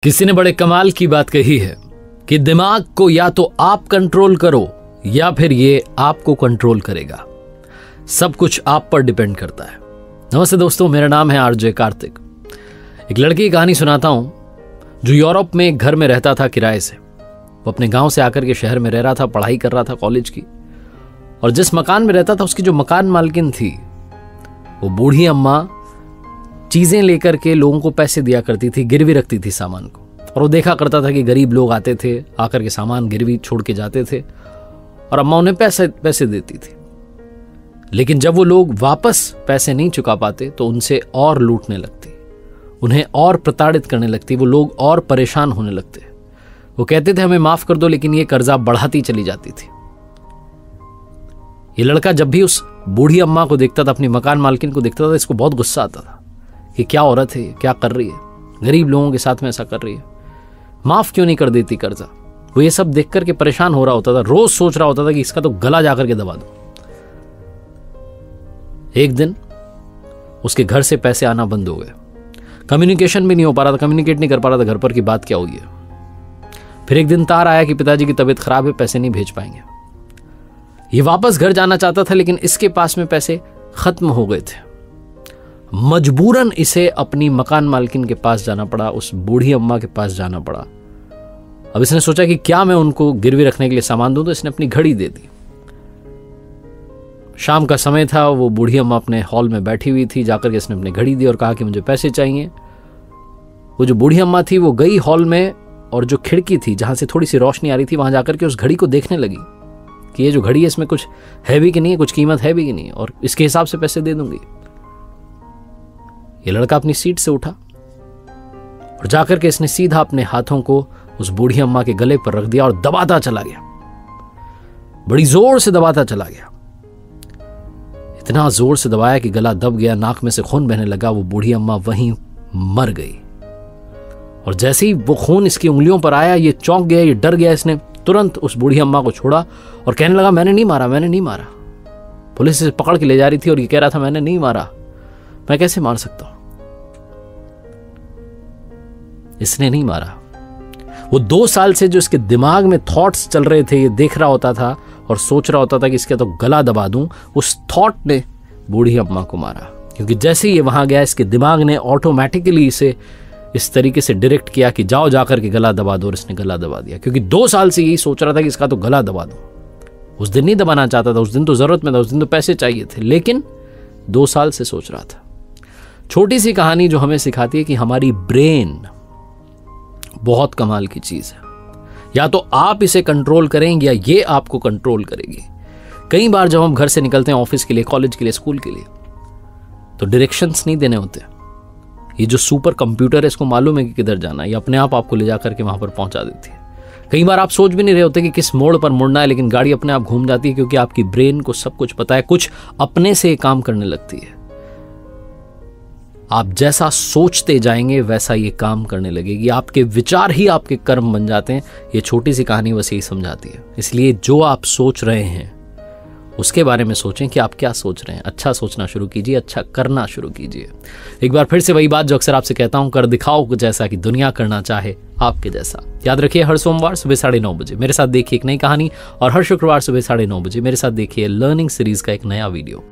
किसी ने बड़े कमाल की बात कही है कि दिमाग को या तो आप कंट्रोल करो या फिर ये आपको कंट्रोल करेगा। सब कुछ आप पर डिपेंड करता है। नमस्ते दोस्तों, मेरा नाम है आरजे कार्तिक। एक लड़की की कहानी सुनाता हूं जो यूरोप में एक घर में रहता था किराए से। वो अपने गांव से आकर के शहर में रह रहा था, पढ़ाई कर रहा था कॉलेज की। और जिस मकान में रहता था उसकी जो मकान मालकिन थी वो बूढ़ी अम्मा चीजें लेकर के लोगों को पैसे दिया करती थी, गिरवी रखती थी सामान को। और वो देखा करता था कि गरीब लोग आते थे, आकर के सामान गिरवी छोड़ के जाते थे और अम्मा उन्हें पैसे देती थी। लेकिन जब वो लोग वापस पैसे नहीं चुका पाते तो उनसे और लूटने लगती, उन्हें और प्रताड़ित करने लगती, वो लोग और परेशान होने लगते। वो कहते थे हमें माफ कर दो, लेकिन ये कर्जा बढ़ाती चली जाती थी। ये लड़का जब भी उस बूढ़ी अम्मा को देखता था, अपनी मकान मालकिन को देखता था, इसको बहुत गुस्सा आता था कि क्या औरत है, क्या कर रही है, गरीब लोगों के साथ में ऐसा कर रही है, माफ क्यों नहीं कर देती कर्जा। वो ये सब देख करके परेशान हो रहा होता था, रोज सोच रहा होता था कि इसका तो गला जाकर के दबा दो। एक दिन उसके घर से पैसे आना बंद हो गए, कम्युनिकेशन भी नहीं हो पा रहा था, कम्युनिकेट नहीं कर पा रहा था घर पर कि बात क्या हुई है। फिर एक दिन तार आया कि पिताजी की तबीयत खराब है, पैसे नहीं भेज पाएंगे। ये वापस घर जाना चाहता था लेकिन इसके पास में पैसे खत्म हो गए थे। मजबूरन इसे अपनी मकान मालकिन के पास जाना पड़ा, उस बूढ़ी अम्मा के पास जाना पड़ा। अब इसने सोचा कि क्या मैं उनको गिरवी रखने के लिए सामान दूं, तो इसने अपनी घड़ी दे दी। शाम का समय था, वो बूढ़ी अम्मा अपने हॉल में बैठी हुई थी। जाकर के इसने अपनी घड़ी दी और कहा कि मुझे पैसे चाहिए। वो जो बूढ़ी अम्मा थी वो गई हॉल में और जो खिड़की थी जहां से थोड़ी सी रोशनी आ रही थी, वहां जाकर के उस घड़ी को देखने लगी कि ये जो घड़ी है इसमें कुछ है भी कि नहीं है, कुछ कीमत है भी कि नहीं, और इसके हिसाब से पैसे दे दूंगी। ये लड़का अपनी सीट से उठा और जाकर के इसने सीधा अपने हाथों को उस बूढ़ी अम्मा के गले पर रख दिया और दबाता चला गया, बड़ी जोर से दबाता चला गया। इतना जोर से दबाया कि गला दब गया, नाक में से खून बहने लगा। वो बूढ़ी अम्मा वहीं मर गई। और जैसे ही वो खून इसकी उंगलियों पर आया, ये चौंक गया, ये डर गया। इसने तुरंत उस बूढ़ी अम्मा को छोड़ा और कहने लगा मैंने नहीं मारा, मैंने नहीं मारा। पुलिस इसे पकड़ के ले जा रही थी और ये कह रहा था मैंने नहीं मारा, मैं कैसे मार सकता हूं। इसने नहीं मारा। वो 2 साल से जो इसके दिमाग में थॉट्स चल रहे थे, ये देख रहा होता था और सोच रहा होता था कि इसका तो गला दबा दूं, उस थॉट ने बूढ़ी अम्मा को मारा। क्योंकि जैसे ही ये वहां गया, इसके दिमाग ने ऑटोमेटिकली इसे इस तरीके से डायरेक्ट किया कि जाओ जाकर के गला दबा दो, और इसने गला दबा दिया। क्योंकि 2 साल से यही सोच रहा था कि इसका तो गला दबा दो। उस दिन नहीं दबाना चाहता था, उस दिन तो जरूरत में था, उस दिन तो पैसे चाहिए थे, लेकिन 2 साल से सोच रहा था। छोटी सी कहानी जो हमें सिखाती है कि हमारी ब्रेन बहुत कमाल की चीज है। या तो आप इसे कंट्रोल करेंगे या ये आपको कंट्रोल करेगी। कई बार जब हम घर से निकलते हैं ऑफिस के लिए, कॉलेज के लिए, स्कूल के लिए, तो डायरेक्शंस नहीं देने होते। ये जो सुपर कंप्यूटर है इसको मालूम है कि किधर जाना है, ये अपने आप आपको ले जाकर के वहां पर पहुंचा देती है। कई बार आप सोच भी नहीं रहे होते कि किस मोड़ पर मुड़ना है, लेकिन गाड़ी अपने आप घूम जाती है, क्योंकि आपकी ब्रेन को सब कुछ पता है। कुछ अपने से काम करने लगती है। आप जैसा सोचते जाएंगे वैसा ये काम करने लगेगी। आपके विचार ही आपके कर्म बन जाते हैं। ये छोटी सी कहानी बस यही समझाती है। इसलिए जो आप सोच रहे हैं उसके बारे में सोचें कि आप क्या सोच रहे हैं। अच्छा सोचना शुरू कीजिए, अच्छा करना शुरू कीजिए। एक बार फिर से वही बात जो अक्सर आपसे कहता हूं, कर दिखाओ कुछ ऐसा कि दुनिया करना चाहे आपके जैसा। याद रखिए, हर सोमवार सुबह 9:30 बजे मेरे साथ देखिए एक नई कहानी, और हर शुक्रवार सुबह 9:30 बजे मेरे साथ देखिए लर्निंग सीरीज का एक नया वीडियो।